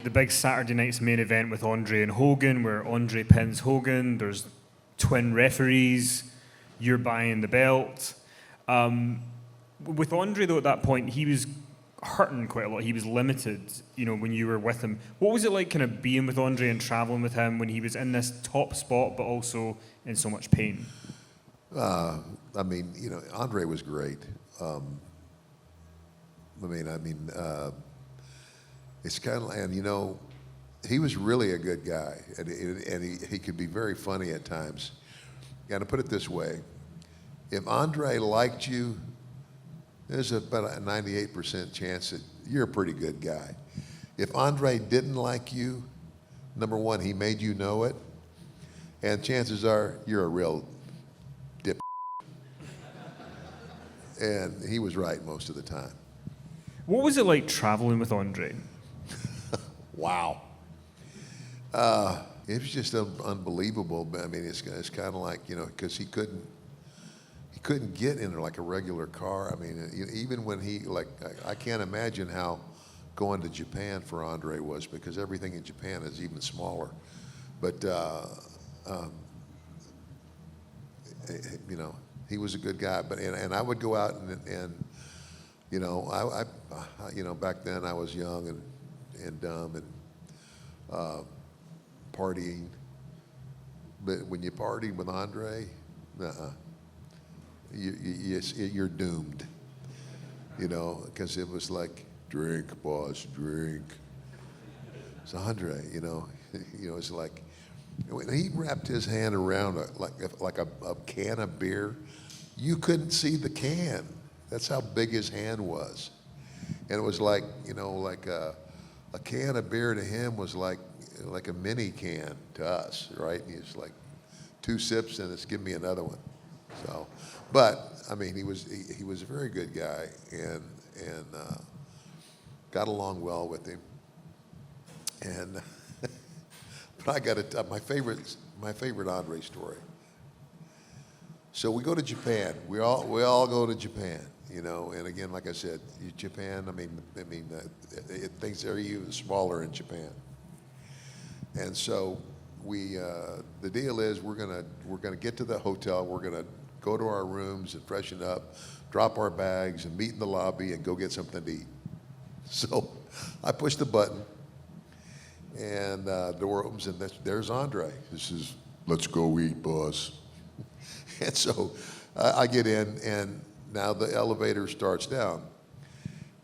The big Saturday night's main event with Andre and Hogan, where Andre pins Hogan. There's twin referees. You're buying the belt. With Andre, though, at that point, he was hurting quite a lot. He was limited, when you were with him. What was it like kind of being with Andre and traveling with him when he was in this top spot, but also in so much pain? Andre was great. It's kind of, and he was really a good guy, and he could be very funny at times. And to put it this way, if Andre liked you, there's about a 98% chance that you're a pretty good guy. If Andre didn't like you, number one, he made you know it, and chances are you're a real dip. And he was right most of the time. What was it like traveling with Andre? Wow. It was just unbelievable. I mean, it's kind of like, because he couldn't get in like a regular car. I mean, even when I can't imagine how going to Japan for Andre was, because everything in Japan is even smaller. But, he was a good guy. But, and I would go out and back then I was young and dumb and partying. But when you party with Andre, you're doomed. Because it was like, drink, boss, drink. It's Andre, it's like, when he wrapped his hand around like a can of beer, you couldn't see the can. That's how big his hand was. And it was like, like a can of beer to him was like a mini can to us, right? And he's like 2 sips and it's give me another one. So, but I mean, he was a very good guy and got along well with him. And but I got to tell my favorite Andre story. So we go to Japan. We all go to Japan. And again, like I said, Japan. Things are even smaller in Japan. And so the deal is we're gonna get to the hotel. We're gonna go to our rooms and freshen up, drop our bags, and meet in the lobby and go get something to eat. So I push the button, and the door opens, and there's Andre. This is, let's go eat, boss. And so I get in, and now the elevator starts down.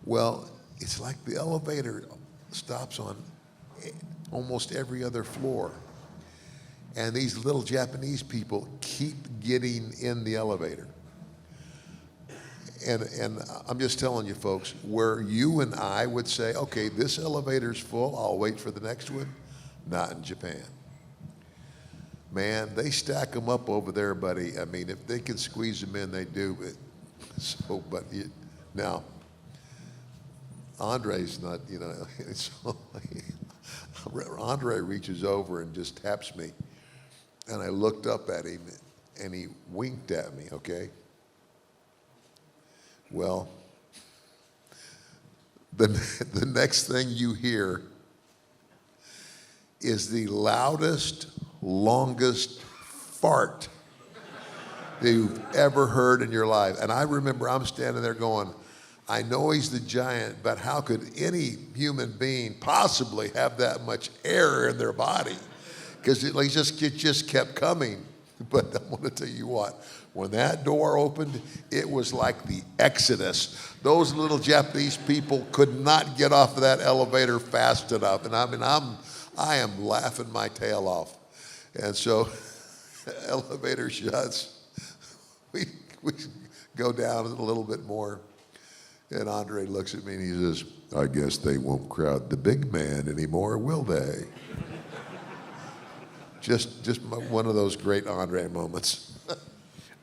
Well, it's like the elevator stops on almost every other floor. And these little Japanese people keep getting in the elevator. And I'm just telling you folks, where you and I would say, okay, this elevator's full, I'll wait for the next one, not in Japan. Man, they stack them up over there, buddy. I mean, if they can squeeze them in, they do. Now, Andre's not, so Andre reaches over and just taps me. And I looked up at him, and he winked at me, okay? Well, the next thing you hear is the loudest, longest fart that you've ever heard in your life. And I remember I'm standing there going, I know he's the giant, but how could any human being possibly have that much air in their body? Because it just kept coming. But I want to tell you what, when that door opened, it was like the Exodus. Those little Japanese people could not get off of that elevator fast enough. And I mean, I am laughing my tail off. And so, elevator shuts. We go down a little bit more. And Andre looks at me and he says, I guess they won't crowd the big man anymore, will they? Just one of those great Andre moments.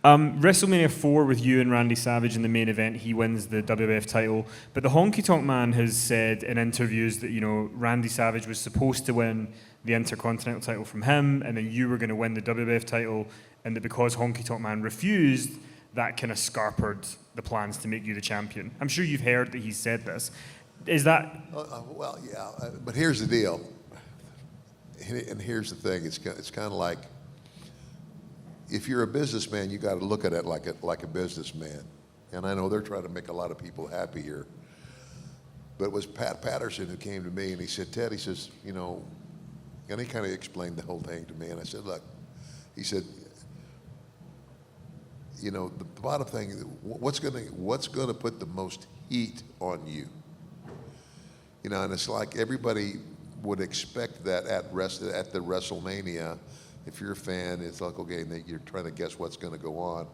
WrestleMania 4 with you and Randy Savage in the main event, he wins the WWF title. But the Honky Tonk Man has said in interviews that, Randy Savage was supposed to win the Intercontinental title from him, and then you were going to win the WWF title, and that because Honky Tonk Man refused, that kind of scarpered the plans to make you the champion. I'm sure you've heard that he said this. Is that Well, yeah, but here's the deal. And here's the thing. It's kind of like, if you're a businessman, you got to look at it like a businessman. And I know they're trying to make a lot of people happy here. But it was Pat Patterson who came to me and he said, Ted, he says, you know, and he kind of explained the whole thing to me. And I said, look, he said, you know, the bottom thing, what's going to put the most heat on you? You know, and it's like everybody would expect that at the WrestleMania. If you're a fan, it's like, okay, and you're trying to guess what's going to go on.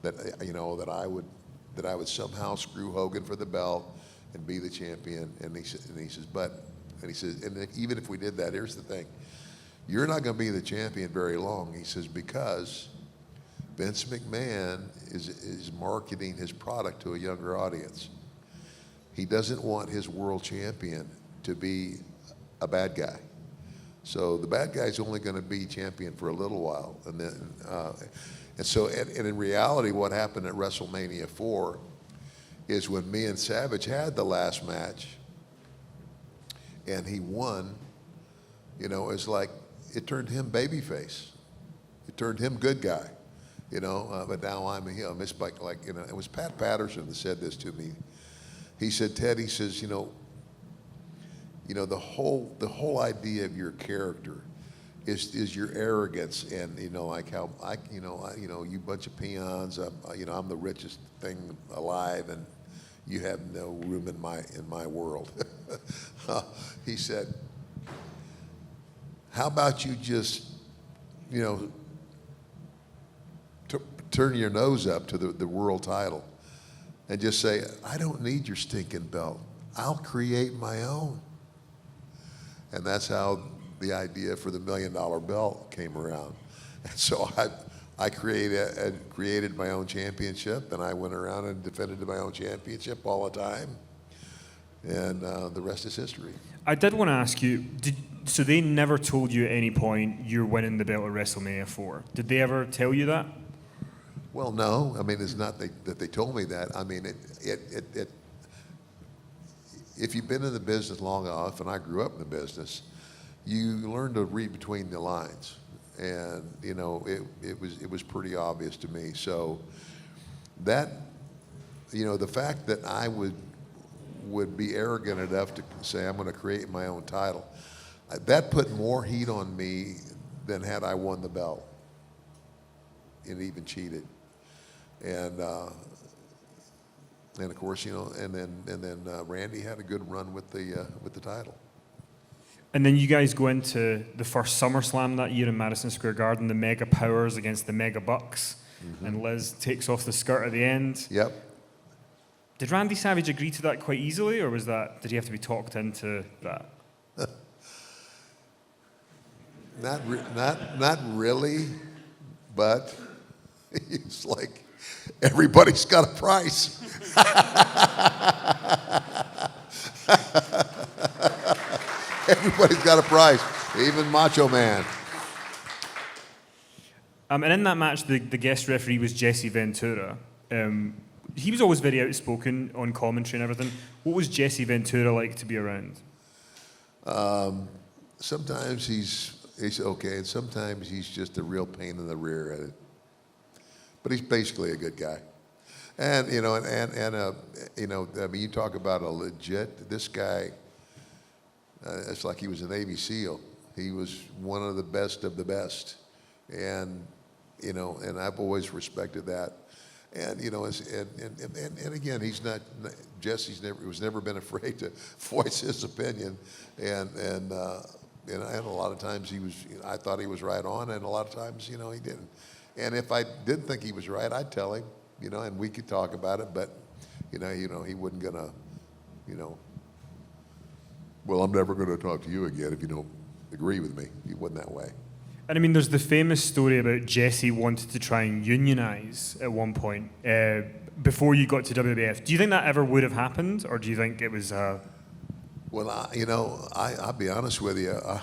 That, you know, that I would somehow screw Hogan for the belt and be the champion. And he says, and even if we did that, here's the thing: you're not going to be the champion very long. He says, because Vince McMahon is marketing his product to a younger audience. He doesn't want his world champion to be a bad guy. So the bad guy's only going to be champion for a little while, and then, and in reality, what happened at WrestleMania 4 is when me and Savage had the last match, and he won. You know, it's like it turned him babyface, it turned him good guy. You know, but now I'm it's like you know, it was Pat Patterson that said this to me. He said, Ted, he says, you know, the whole idea of your character is your arrogance, and you know, like how you bunch of peons, I'm the richest thing alive, and you have no room in my world. He said, how about you just, you know, turn your nose up to the world title and just say, I don't need your stinking belt. I'll create my own. And that's how the idea for the $1 million belt came around. And so I created my own championship, and I went around and defended my own championship all the time. And the rest is history. I did want to ask you, so they never told you at any point you're winning the belt at WrestleMania 4. Did they ever tell you that? Well, no. I mean, it's not that they told me that. I mean, if you've been in the business long enough, and I grew up in the business, you learn to read between the lines, and you know, it was pretty obvious to me. So that, you know, the fact that I would be arrogant enough to say I'm going to create my own title, that put more heat on me than had I won the belt and even cheated. And of course, you know, and then Randy had a good run with the title. And then you guys go into the first SummerSlam that year in Madison Square Garden, the Mega Powers against the Mega Bucks, and Liz takes off the skirt at the end. Yep. Did Randy Savage agree to that quite easily, or did he have to be talked into that? Not really, but it's like everybody's got a price. Everybody's got a price, even Macho Man. And in that match, the guest referee was Jesse Ventura. He was always very outspoken on commentary and everything. What was Jesse Ventura like to be around? Sometimes he's okay, and sometimes he's just a real pain in the rear at it. But he's basically a good guy. And you know, I mean, you talk about a legit. This guy, it's like he was a Navy SEAL. He was one of the best, and you know, and I've always respected that. And you know, and again, Jesse's never been afraid to voice his opinion, and a lot of times I thought he was right on, and a lot of times, you know, he didn't. And if I did think he was right, I'd tell him, you know, and we could talk about it. But, you know, he wasn't gonna, you know, well, I'm never going to talk to you again if you don't agree with me. He wasn't that way. And I mean, there's the famous story about Jesse wanted to try and unionize at one point before you got to WWF. Do you think that ever would have happened, or do you think it was? Well, I'll be honest with you. I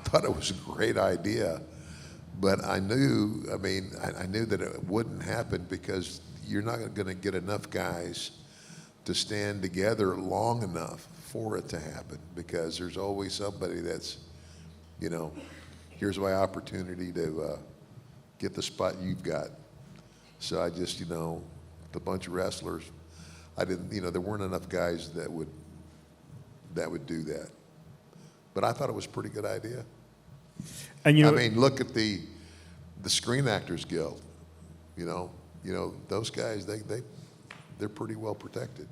thought it was a great idea, but I knew that it wouldn't happen because you're not going to get enough guys to stand together long enough for it to happen, because there's always somebody that's, you know, here's my opportunity to get the spot you've got. So I just, you know, the bunch of wrestlers, I didn't, you know, there weren't enough guys that would do that. But I thought it was a pretty good idea. And you know, I mean, look at the Screen Actors Guild. You know, those guys, they're pretty well protected.